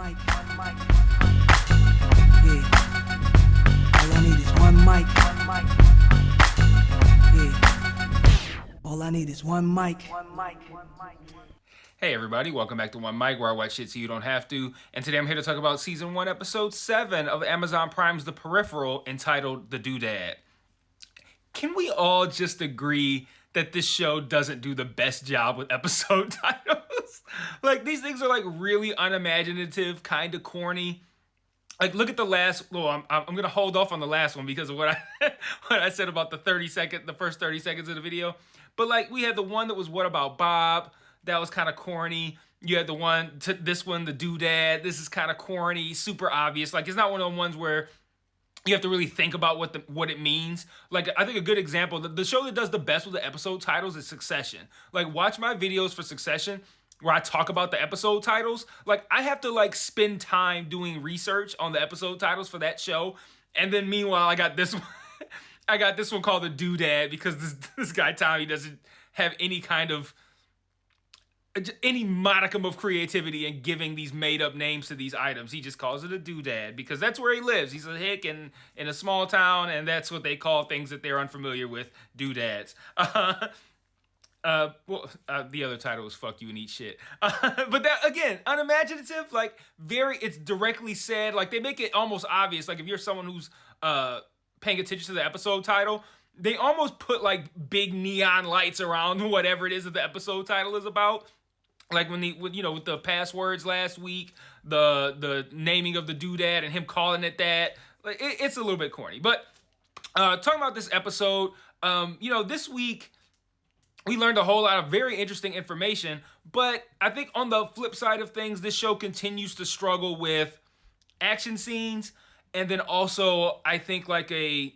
All I need is one mic. Yeah. All I need is one mic. Hey everybody, welcome back to One Mic, where I watch shit so you don't have to. And today I'm here to talk about Season 1, Episode 7 of Amazon Prime's The Peripheral, entitled The Doodad. Can we all just agree that this show doesn't do the best job with episode titles? Like, these things are like really unimaginative, kind of corny. Like, look at the last. Well, I'm gonna hold off on the last one because of what I said about the first 30 seconds of the video. But like, we had the one that was What About Bob? That was kind of corny. You had the one this one, the Doodad. This is kind of corny, super obvious. Like, it's not one of the ones where you have to really think about what it means. Like, I think a good example, the show that does the best with the episode titles is Succession. Like, watch my videos for Succession where I talk about the episode titles. Like, I have to like spend time doing research on the episode titles for that show. And then meanwhile, I got this one. I got this one called the Doodad because this guy Tommy doesn't have any modicum of creativity in giving these made-up names to these items. He just calls it a doodad because that's where he lives. He's a hick in a small town, and that's what they call things that they're unfamiliar with, doodads. The other title was Fuck You and Eat Shit. But that, again, unimaginative, like, it's directly said, like, they make it almost obvious. Like, if you're someone who's paying attention to the episode title, they almost put, like, big neon lights around whatever it is that the episode title is about. Like with the passwords last week, the naming of the doodad and him calling it that, like it's a little bit corny. But talking about this episode, this week we learned a whole lot of very interesting information. But I think on the flip side of things, this show continues to struggle with action scenes, and then also I think like an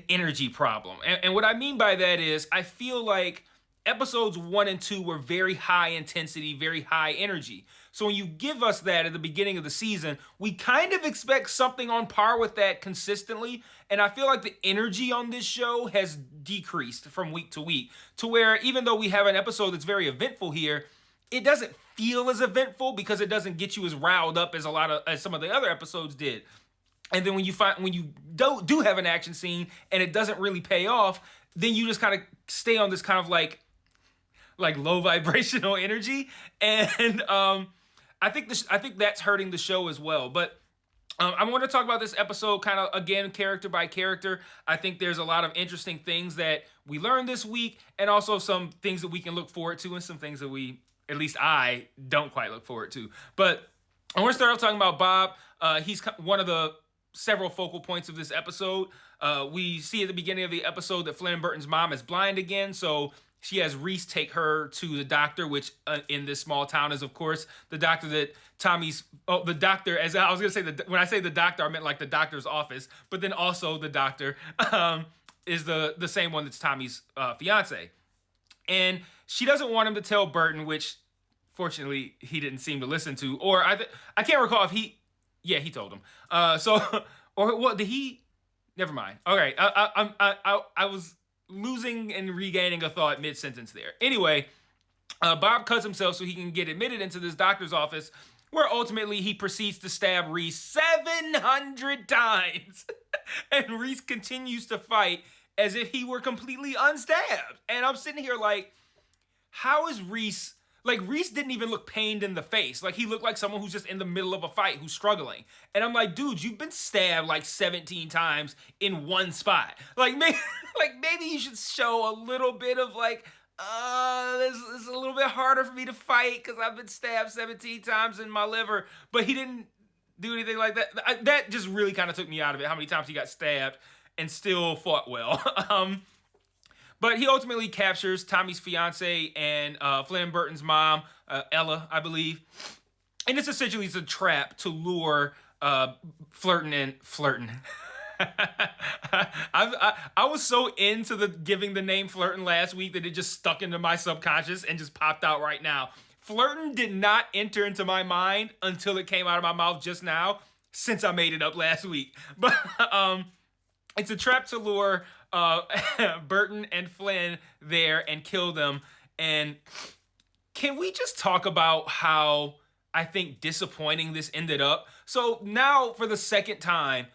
energy problem. And what I mean by that is I feel like episodes 1 and 2 were very high intensity, very high energy. So when you give us that at the beginning of the season, we kind of expect something on par with that consistently. And I feel like the energy on this show has decreased from week to week, to where even though we have an episode that's very eventful here, it doesn't feel as eventful because it doesn't get you as riled up as some of the other episodes did. And then when you do have an action scene and it doesn't really pay off, then you just kind of stay on this kind of like low vibrational energy, and I think that's hurting the show as well. But I want to talk about this episode kind of again character by character. I think there's a lot of interesting things that we learned this week, and also some things that we can look forward to, and some things that at least I don't quite look forward to. But I want to start off talking about Bob. He's one of the several focal points of this episode. We see at the beginning of the episode that Flynn and Burton's mom is blind again, so she has Reese take her to the doctor, which in this small town is, of course, the doctor that the doctor, as I was going to say, when I say the doctor, I meant like the doctor's office, but then also the doctor is the same one that's Tommy's fiance. And she doesn't want him to tell Burton, which fortunately he didn't seem to listen to, or I can't recall if he told him. Or what, did he? Never mind. Okay, I was losing and regaining a thought mid-sentence there. Anyway, Bob cuts himself so he can get admitted into this doctor's office, where ultimately he proceeds to stab Reese 700 times. And Reese continues to fight as if he were completely unstabbed. And I'm sitting here like, how is Reese... Like, Reese didn't even look pained in the face. Like, he looked like someone who's just in the middle of a fight, who's struggling. And I'm like, dude, you've been stabbed like 17 times in one spot. Like, maybe you should show a little bit of like, this is a little bit harder for me to fight because I've been stabbed 17 times in my liver. But he didn't do anything like that. That just really kind of took me out of it, how many times he got stabbed and still fought well. But he ultimately captures Tommy's fiance and Flynn Burton's mom, Ella, I believe. And it's essentially a trap to lure flirting. I was so into giving the name Flirtin last week that it just stuck into my subconscious and just popped out right now. Flirtin did not enter into my mind until it came out of my mouth just now, since I made it up last week. But it's a trap to lure Burton and Flynn there and kill them. And can we just talk about how I think, disappointing this ended up. So now, for the second time,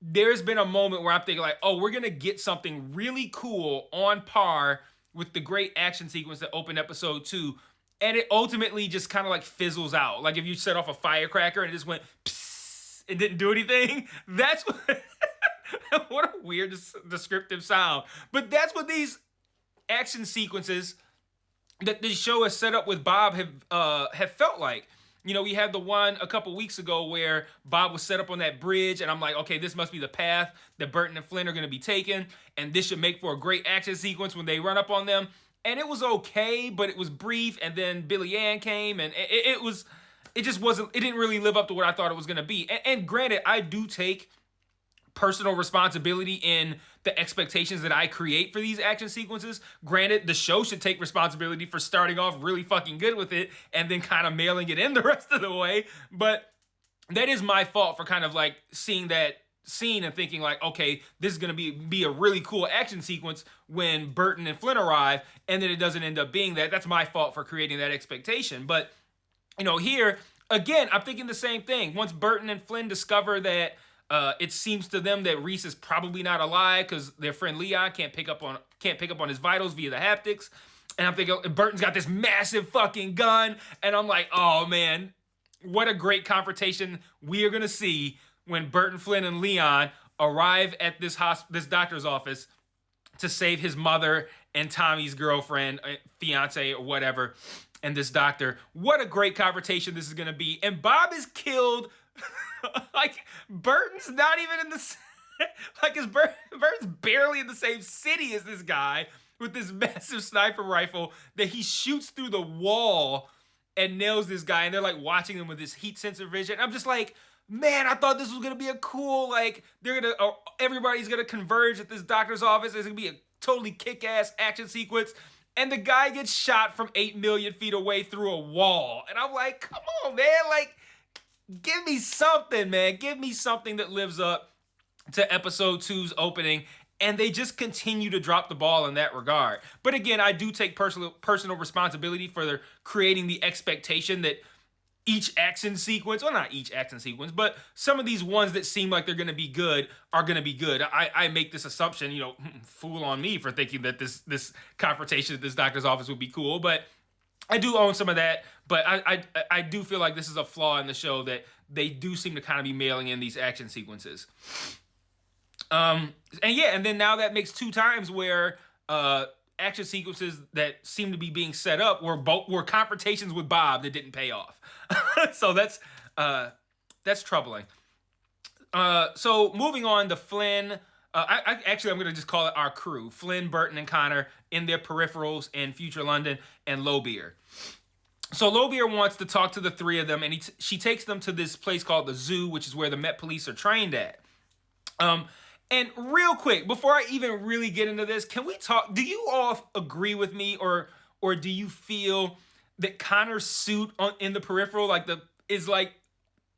there's been a moment where I'm thinking like, oh, we're gonna get something really cool on par with the great action sequence that opened episode 2, and it ultimately just kind of like fizzles out. Like if you set off a firecracker and it just went psst, and didn't do anything. That's what, what a weird descriptive sound. But that's what these action sequences that the show has set up with Bob have felt like. You know, we had the one a couple weeks ago where Bob was set up on that bridge, and I'm like, okay, this must be the path that Burton and Flynn are going to be taking, and this should make for a great action sequence when they run up on them. And it was okay, but it was brief, and then Billy Ann came, and it just wasn't, it didn't really live up to what I thought it was going to be. And granted, I do take personal responsibility in the expectations that I create for these action sequences. Granted, the show should take responsibility for starting off really fucking good with it and then kind of mailing it in the rest of the way. But that is my fault for kind of like seeing that scene and thinking like, okay, this is gonna be a really cool action sequence when Burton and Flynn arrive, and then it doesn't end up being that. That's my fault for creating that expectation. But you know, here again, I'm thinking the same thing. Once Burton and Flynn discover that it seems to them that Reese is probably not alive because their friend Leon can't pick up on his vitals via the haptics. And I'm thinking Burton's got this massive fucking gun, and I'm like, oh man, what a great confrontation we are gonna see when Burton, Flynn, and Leon arrive at this doctor's office to save his mother and Tommy's girlfriend, fiance, or whatever, and this doctor. What a great confrontation this is gonna be. And Bob is killed. Like, Burton's not even in the... Like, Burton's barely in the same city as this guy with this massive sniper rifle that he shoots through the wall and nails this guy. And they're, like, watching him with this heat sensor vision. I'm just like, man, I thought this was going to be a cool, like, everybody's going to converge at this doctor's office. There's going to be a totally kick-ass action sequence. And the guy gets shot from 8 million feet away through a wall. And I'm like, come on, man. Like, give me something, man. Give me something that lives up to episode 2's opening. And they just continue to drop the ball in that regard. But again, I do take personal responsibility for creating the expectation that each action sequence, well, not each action sequence, but some of these ones that seem like they're going to be good are going to be good. I make this assumption, you know, fool on me for thinking that this confrontation at this doctor's office would be cool. But I do own some of that, but I do feel like this is a flaw in the show that they do seem to kind of be mailing in these action sequences. And then now that makes 2 times where action sequences that seem to be being set up were confrontations with Bob that didn't pay off. So that's troubling. So moving on to Flynn. I'm going to just call it our crew. Flynn, Burton, and Connor in their peripherals in future London, and Lobeer. So Lobeer wants to talk to the 3 of them, and she takes them to this place called the Zoo, which is where the Met Police are trained at. And real quick, before I even really get into this, can we talk? Do you all agree with me, or do you feel that Connor's suit in the Peripheral is like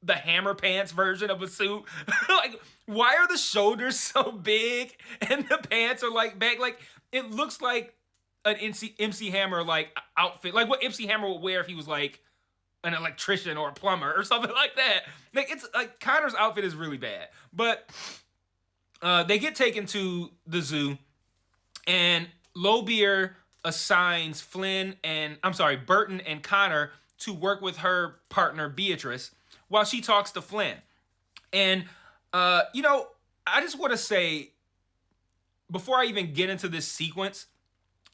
the Hammer Pants version of a suit? Like, why are the shoulders so big and the pants are like back? Like, it looks like an MC Hammer like outfit, like what MC Hammer would wear if he was like an electrician or a plumber or something like that. Like, it's like Connor's outfit is really bad, but they get taken to the zoo, and Lobeer assigns Burton and Connor to work with her partner Beatrice while she talks to Flynn. And I just want to say, before I even get into this sequence,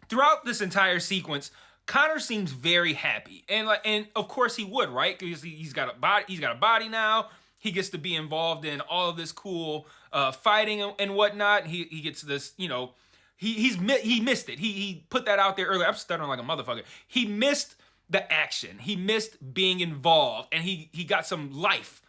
throughout this entire sequence, Connor seems very happy, and of course he would, right? Because he's got a body now. He gets to be involved in all of this cool fighting and whatnot. He gets this, he missed it. He put that out there earlier. I'm stuttering like a motherfucker. He missed the action. He missed being involved, and he got some life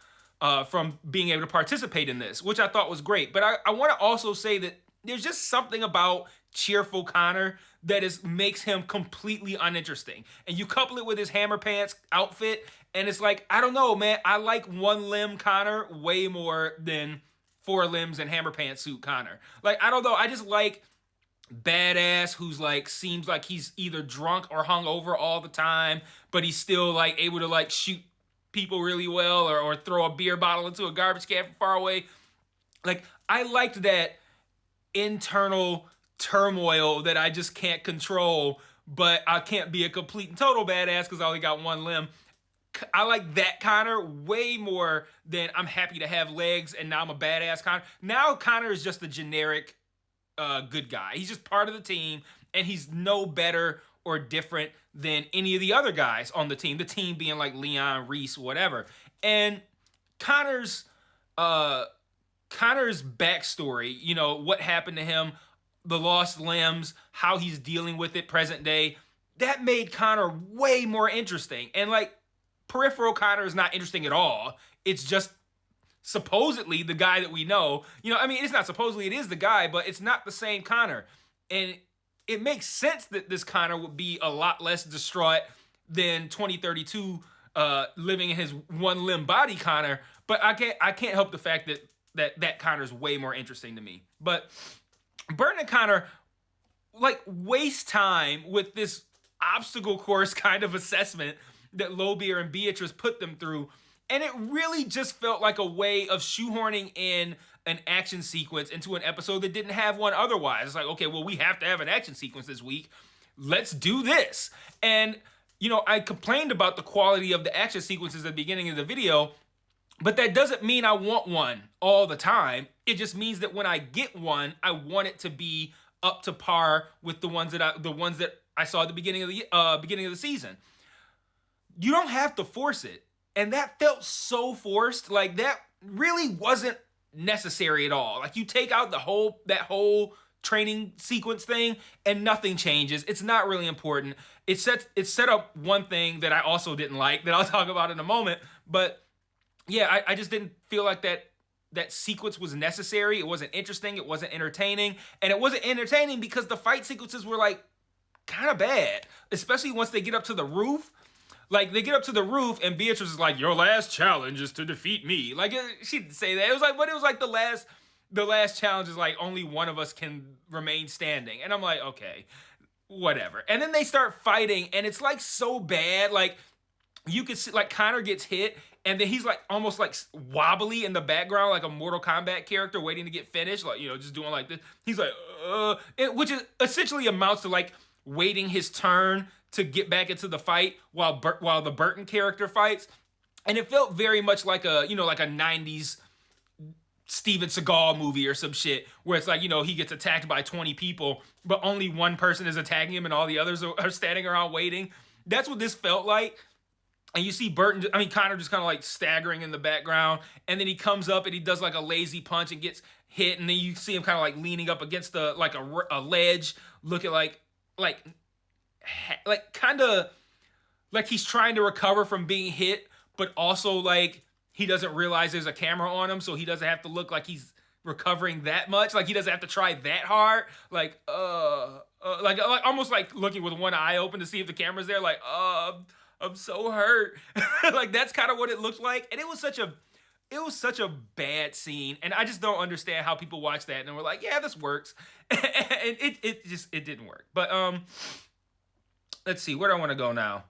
from being able to participate in this, which I thought was great. But I want to also say that there's just something about cheerful Connor that makes him completely uninteresting. And you couple it with his Hammer Pants outfit, and it's like, I don't know, man. I like 1 limb Connor way more than 4 limbs and Hammer Pants suit Connor. Like, I don't know. I just like badass who's like, seems like he's either drunk or hungover all the time, but he's still like able to like shoot people really well, or throw a beer bottle into a garbage can from far away. Like, I liked that internal turmoil that I just can't control, but I can't be a complete and total badass because I only got one limb. I like that Connor way more than I'm happy to have legs and now I'm a badass Connor. Now Connor is just a generic good guy. He's just part of the team, and he's no better or different than any of the other guys on the team. The team being like Leon, Reese, whatever. And Connor's backstory, you know, what happened to him, the lost limbs, how he's dealing with it present day, that made Connor way more interesting. And like, Peripheral Connor is not interesting at all. It's just supposedly the guy that we know. You know, I mean, it's not supposedly, it is the guy, but it's not the same Connor. And it makes sense that this Connor would be a lot less distraught than 2032 living in his one limb body Connor. But I can't help the fact that Connor is way more interesting to me. But Burton and Connor like waste time with this obstacle course kind of assessment that Lobeer and Beatrice put them through. And it really just felt like a way of shoehorning in an action sequence into an episode that didn't have one otherwise. It's like, okay, well, we have to have an action sequence this week. Let's do this. And, you know, I complained about the quality of the action sequences at the beginning of the video, but that doesn't mean I want one all the time. It just means that when I get one, I want it to be up to par with the ones that I saw at the beginning of the season. You don't have to force it. And that felt so forced. Like, that really wasn't necessary at all. Like, you take out that whole training sequence thing and nothing changes. It's not really important. It set up one thing that I also didn't like that I'll talk about in a moment. But yeah, I just didn't feel like that sequence was necessary. It wasn't interesting. It wasn't entertaining. And it wasn't entertaining because the fight sequences were like kind of bad, especially once they get up to the roof. Like, they get up to the roof and Beatrice is like, your last challenge is to defeat me. Like, she didn't say that. It was like the last challenge is like only one of us can remain standing. And I'm like, okay, whatever. And then they start fighting and it's like so bad. Like, you could see like Connor gets hit and then he's like almost like wobbly in the background, like a Mortal Kombat character waiting to get finished. Like, you know, just doing like this. He's like, which is essentially amounts to like waiting his turn to get back into the fight while the Burton character fights. And it felt very much like a 90s Steven Seagal movie or some shit where it's like, you know, he gets attacked by 20 people, but only one person is attacking him and all the others are standing around waiting. That's what this felt like. And you see Connor just kind of like staggering in the background. And then he comes up and he does like a lazy punch and gets hit. And then you see him kind of like leaning up against a ledge, looking like kind of like he's trying to recover from being hit, but also like he doesn't realize there's a camera on him, so he doesn't have to look like he's recovering that much. Like, he doesn't have to try that hard. Like almost like looking with one eye open to see if the camera's there. Like, I'm so hurt. Like, that's kind of what it looked like. And it was such a bad scene, and I just don't understand how people watch that and we're like, yeah, this works. And it didn't work. But let's see, where do I want to go now?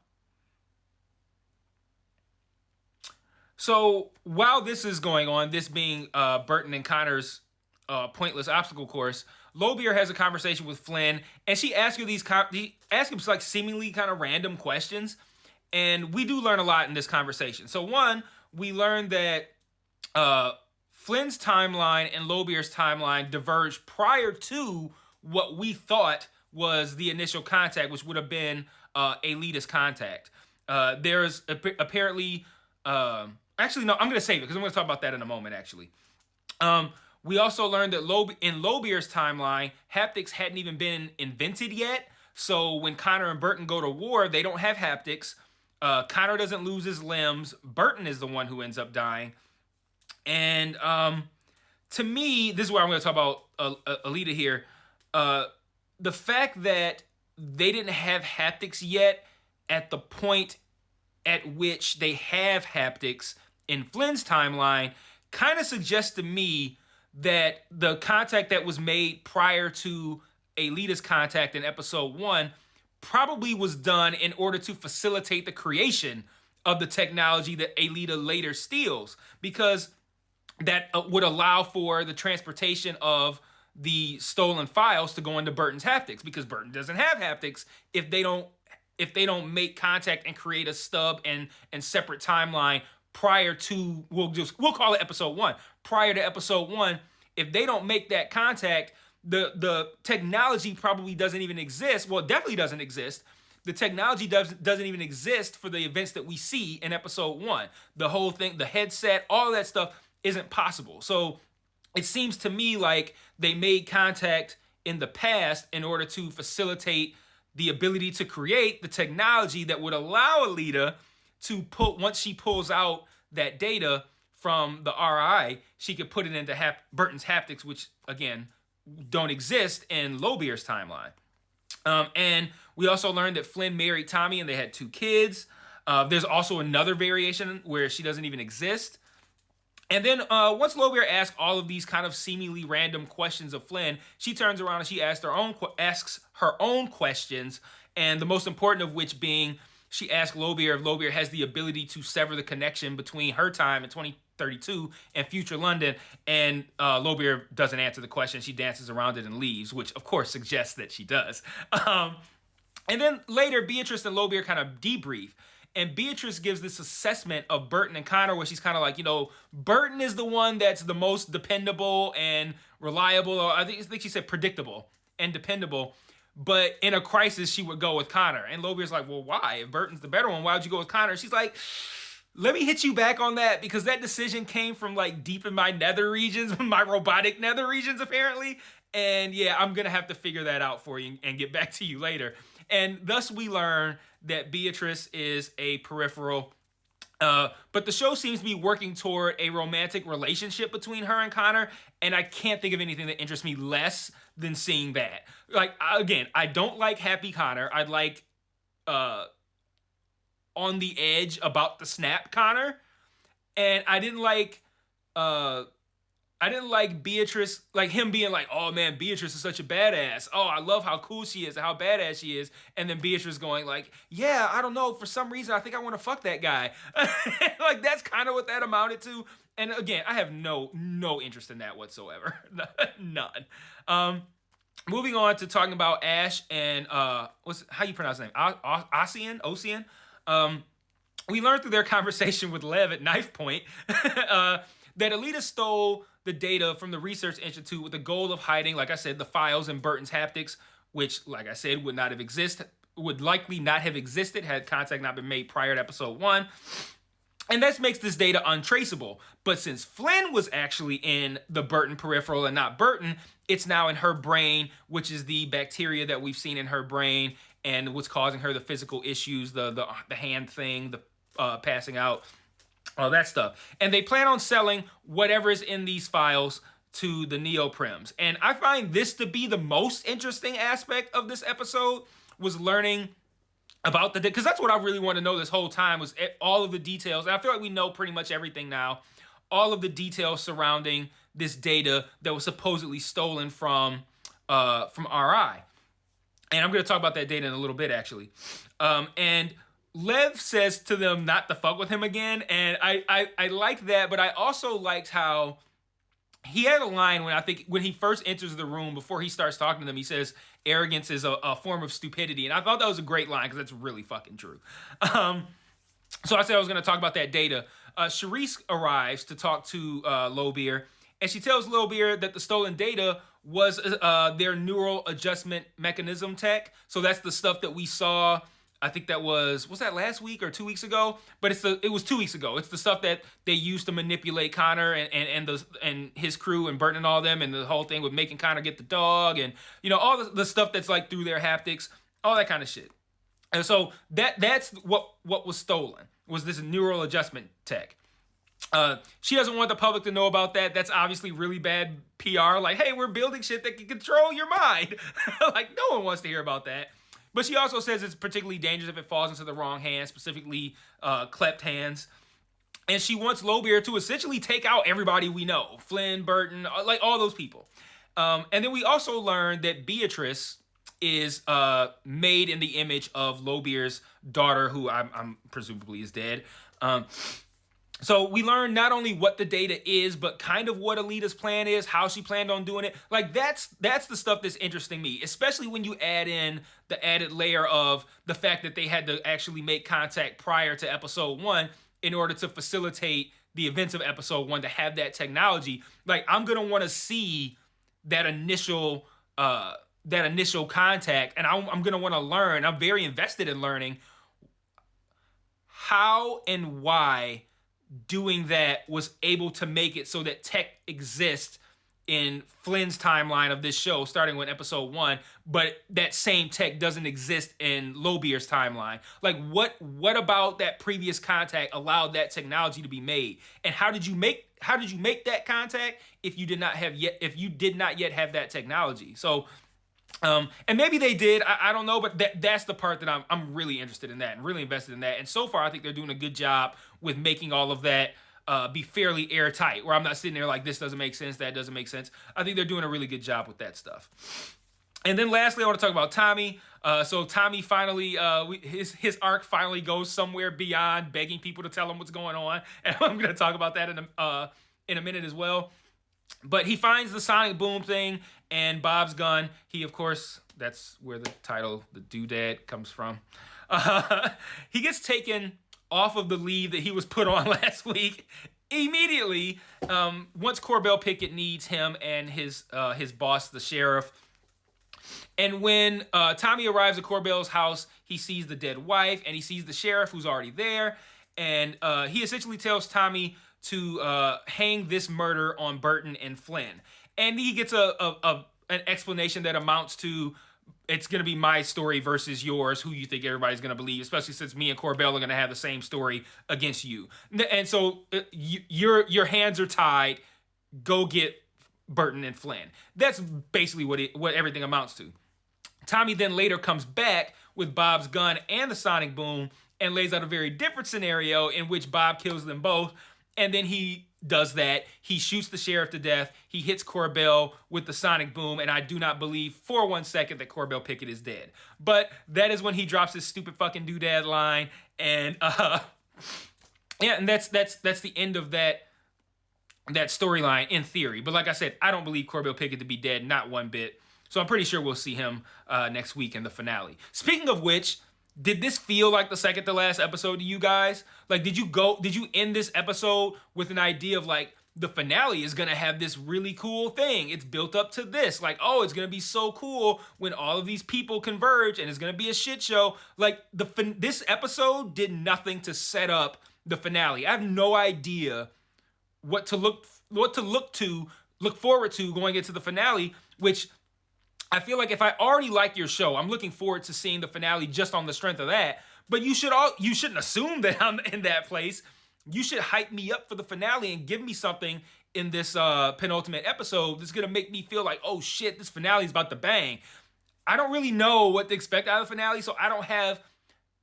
So while this is going on, this being Burton and Connor's pointless obstacle course, Lobeer has a conversation with Flynn, and she asks him like seemingly kind of random questions, and we do learn a lot in this conversation. So one, we learn that Flynn's timeline and Lobeer's timeline diverged prior to what we thought was the initial contact, which would have been elitist contact. There's apparently... actually, no, I'm going to save it because I'm going to talk about that in a moment, actually. We also learned that in Lobeer's timeline, haptics hadn't even been invented yet. So when Connor and Burton go to war, they don't have haptics. Connor doesn't lose his limbs. Burton is the one who ends up dying. And to me, this is where I'm going to talk about Alita here. The fact that they didn't have haptics yet at the point at which they have haptics in Flynn's timeline kind of suggests to me that the contact that was made prior to Alita's contact in episode 1 probably was done in order to facilitate the creation of the technology that Alita later steals, because that would allow for the transportation of the stolen files to go into Burton's haptics, because Burton doesn't have haptics if they don't make contact and create a stub and separate timeline prior to, we'll call it episode 1. Prior to episode 1, if they don't make that contact, the technology probably doesn't even exist. Well, it definitely doesn't exist. The technology doesn't even exist for the events that we see in episode 1. The whole thing, the headset, all that stuff isn't possible. So it seems to me like they made contact in the past in order to facilitate the ability to create the technology that would allow Alita to once she pulls out that data from the RI, she could put it into Burton's haptics, which again don't exist in Lobeer's timeline. And we also learned that Flynn married Tommy and they had 2 kids. There's also another variation where she doesn't even exist. And then once Lobeer asks all of these kind of seemingly random questions of Flynn, she turns around and she asks her own questions, and the most important of which being, she asks Lobeer if Lobeer has the ability to sever the connection between her time in 2032 and future London, and Lobeer doesn't answer the question. She dances around it and leaves, which of course suggests that she does. And then later, Beatrice and Lobeer kind of debrief. And Beatrice gives this assessment of Burton and Connor where she's kind of like, Burton is the one that's the most dependable and reliable, or I think she said predictable and dependable. But in a crisis, she would go with Connor. And Lobeer's like, well, why? If Burton's the better one, why would you go with Connor? She's like, let me hit you back on that, because that decision came from like deep in my nether regions, my robotic nether regions, apparently. And yeah, I'm going to have to figure that out for you and get back to you later. And thus we learn that Beatrice is a peripheral. But the show seems to be working toward a romantic relationship between her and Connor. And I can't think of anything that interests me less than seeing that. Like, again, I don't like Happy Connor. I like on the edge about the snap Connor. And I didn't like Beatrice, like him being like, oh man, Beatrice is such a badass. Oh, I love how cool she is and how badass she is. And then Beatrice going like, yeah, I don't know. For some reason, I think I want to fuck that guy. Like, that's kind of what that amounted to. And again, I have no interest in that whatsoever. None. Moving on to talking about Ash and, how you pronounce his name? Ocean? We learned through their conversation with Lev at knife point that Alita stole the data from the Research Institute with the goal of hiding, like I said, the files in Burton's haptics, which, like I said, would likely not have existed had contact not been made prior to episode 1. And that makes this data untraceable. But since Flynn was actually in the Burton peripheral and not Burton, it's now in her brain, which is the bacteria that we've seen in her brain and what's causing her the physical issues, the hand thing, the passing out, all that stuff. And they plan on selling whatever is in these files to the neoprims. And I find this to be the most interesting aspect of this episode, was learning about because that's what I really want to know this whole time, was all of the details. And I feel like we know pretty much everything now. All of the details surrounding this data that was supposedly stolen from RI. And I'm going to talk about that data in a little bit, actually. And Lev says to them not to fuck with him again, and I like that, but I also liked how he had a line when he first enters the room, before he starts talking to them, he says, arrogance is a form of stupidity, and I thought that was a great line, because that's really fucking true. So I said I was going to talk about that data. Charisse arrives to talk to Lobeer, and she tells Lobeer that the stolen data was their neural adjustment mechanism tech. So that's the stuff that we saw. I think that was that last week or 2 weeks ago? But it was 2 weeks ago. It's the stuff that they used to manipulate Connor and his crew and Burton and all them, and the whole thing with making Connor get the dog, and all the stuff that's like through their haptics, all that kind of shit. And so that's what was stolen, was this neural adjustment tech. She doesn't want the public to know about that. That's obviously really bad PR. Like, hey, we're building shit that can control your mind. Like, no one wants to hear about that. But she also says it's particularly dangerous if it falls into the wrong hands, specifically clept hands. And she wants Lobeer to essentially take out everybody we know. Flynn, Burton, like all those people. And then we also learned that Beatrice is made in the image of Lobeer's daughter, who I'm presumably is dead. So we learn not only what the data is, but kind of what Alita's plan is, how she planned on doing it. Like that's the stuff that's interesting me, especially when you add in the added layer of the fact that they had to actually make contact prior to episode 1 in order to facilitate the events of episode 1 to have that technology. Like I'm gonna want to see that initial contact, and I'm gonna want to learn. I'm very invested in learning how and why doing that was able to make it so that tech exists in Flynn's timeline of this show, starting with episode 1, but that same tech doesn't exist in Lobeer's timeline. Like, what about that previous contact allowed that technology to be made? And how did you make that contact if you did not yet have that technology? So, and maybe they did. I don't know, but that's the part that I'm really interested in that and really invested in that. And so far, I think they're doing a good job with making all of that be fairly airtight, where I'm not sitting there like, this doesn't make sense, that doesn't make sense. I think they're doing a really good job with that stuff. And then lastly, I want to talk about Tommy. So Tommy finally, his arc finally goes somewhere beyond begging people to tell him what's going on. And I'm going to talk about that in a minute as well. But he finds the sonic boom thing and Bob's gun. He, of course, that's where the title, the Doodad, comes from. He gets taken off of the leave that he was put on last week immediately once Corbell Pickett needs him and his boss, the sheriff. And when Tommy arrives at Corbell's house, he sees the dead wife and he sees the sheriff who's already there. And he essentially tells Tommy to hang this murder on Burton and Flynn. And he gets an explanation that amounts to, it's going to be my story versus yours, who you think everybody's going to believe, especially since me and Corbell are going to have the same story against you. And so your hands are tied. Go get Burton and Flynn. That's basically what everything amounts to. Tommy then later comes back with Bob's gun and the sonic boom and lays out a very different scenario in which Bob kills them both. And then he does that. He shoots the sheriff to death. He hits Corbell with the sonic boom. And I do not believe for 1 second that Corbell Pickett is dead. But that is when he drops his stupid fucking Doodad line. And yeah, and that's the end of that storyline in theory. But like I said, I don't believe Corbell Pickett to be dead, not one bit. So I'm pretty sure we'll see him next week in the finale. Speaking of which, did this feel like the second to last episode to you guys? Like, did you end this episode with an idea of like, the finale is gonna have this really cool thing. It's built up to this. Like, oh, it's gonna be so cool when all of these people converge and it's gonna be a shit show. Like, this episode did nothing to set up the finale. I have no idea what to look forward to going into the finale, which I feel like if I already like your show, I'm looking forward to seeing the finale just on the strength of that. But you shouldn't assume that I'm in that place. You should hype me up for the finale and give me something in this penultimate episode that's gonna make me feel like, oh shit, this finale is about to bang. I don't really know what to expect out of the finale, so I don't have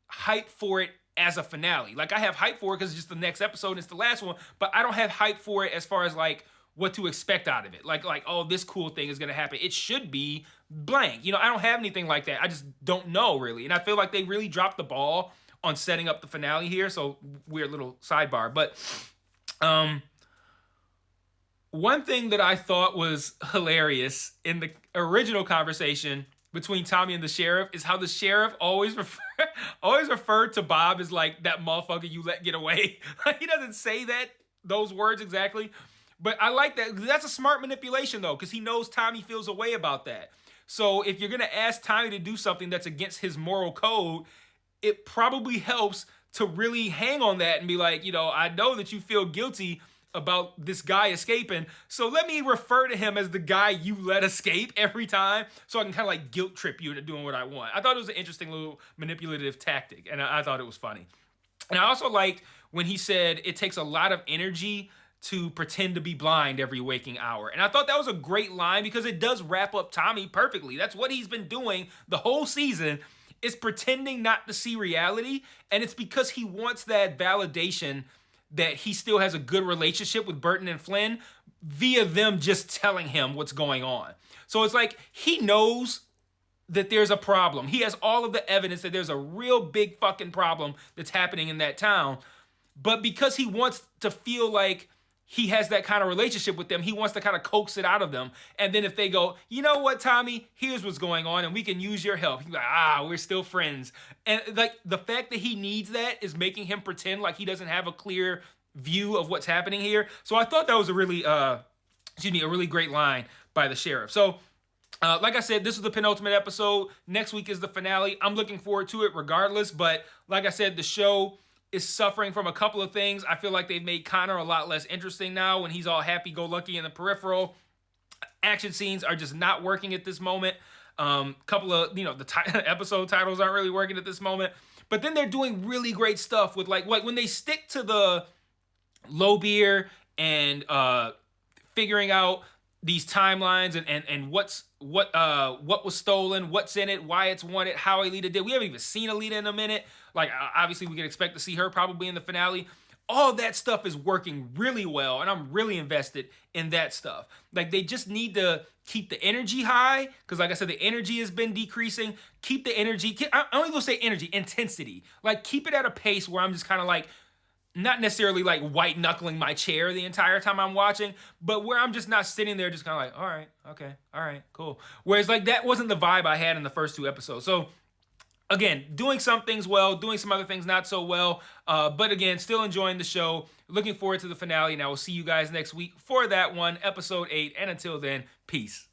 hype for it as a finale. Like, I have hype for it because it's just the next episode and it's the last one, but I don't have hype for it as far as like what to expect out of it. Like, oh, this cool thing is gonna happen. It should be blank. You know, I don't have anything like that. I just don't know really. And I feel like they really dropped the ball on setting up the finale here. So weird little sidebar. But one thing that I thought was hilarious in the original conversation between Tommy and the sheriff is how the sheriff always referred to Bob as like that motherfucker you let get away. Like, he doesn't say those words exactly. But I like that. That's a smart manipulation, though, because he knows Tommy feels a way about that. So if you're going to ask Tommy to do something that's against his moral code, it probably helps to really hang on that and be like, you know, I know that you feel guilty about this guy escaping, so let me refer to him as the guy you let escape every time, so I can kind of like guilt trip you into doing what I want. I thought it was an interesting little manipulative tactic, and I thought it was funny. And I also liked when he said it takes a lot of energy to pretend to be blind every waking hour. And I thought that was a great line because it does wrap up Tommy perfectly. That's what he's been doing the whole season, is pretending not to see reality. And it's because he wants that validation that he still has a good relationship with Burton and Flynn via them just telling him what's going on. So it's like he knows that there's a problem. He has all of the evidence that there's a real big fucking problem that's happening in that town. But because he wants to feel like he has that kind of relationship with them, he wants to kind of coax it out of them. And then if they go, you know what, Tommy, here's what's going on and we can use your help. He's like, we're still friends. And like the fact that he needs that is making him pretend like he doesn't have a clear view of what's happening here. So I thought that was a really, a really great line by the sheriff. So like I said, this is the penultimate episode. Next week is the finale. I'm looking forward to it regardless. But like I said, the show is suffering from a couple of things. I feel like they've made Connor a lot less interesting now when he's all happy-go-lucky in the peripheral. Action scenes are just not working at this moment. Couple of, the episode titles aren't really working at this moment. But then they're doing really great stuff with like when they stick to the Lobeer and figuring out these timelines and what was stolen, what's in it, why it's wanted, how Alita did. We haven't even seen Alita in a minute. Like, obviously, we can expect to see her probably in the finale. All that stuff is working really well, and I'm really invested in that stuff. Like, they just need to keep the energy high, because like I said, the energy has been decreasing. Keep the energy, I don't even say energy, intensity. Like, keep it at a pace where I'm just kind of like, not necessarily like white knuckling my chair the entire time I'm watching, but where I'm just not sitting there just kind of like, all right, okay, all right, cool. Whereas like that wasn't the vibe I had in the first 2 episodes. So again, doing some things well, doing some other things not so well, but again, still enjoying the show. Looking forward to the finale, and I will see you guys next week for that one, episode 8. And until then, peace.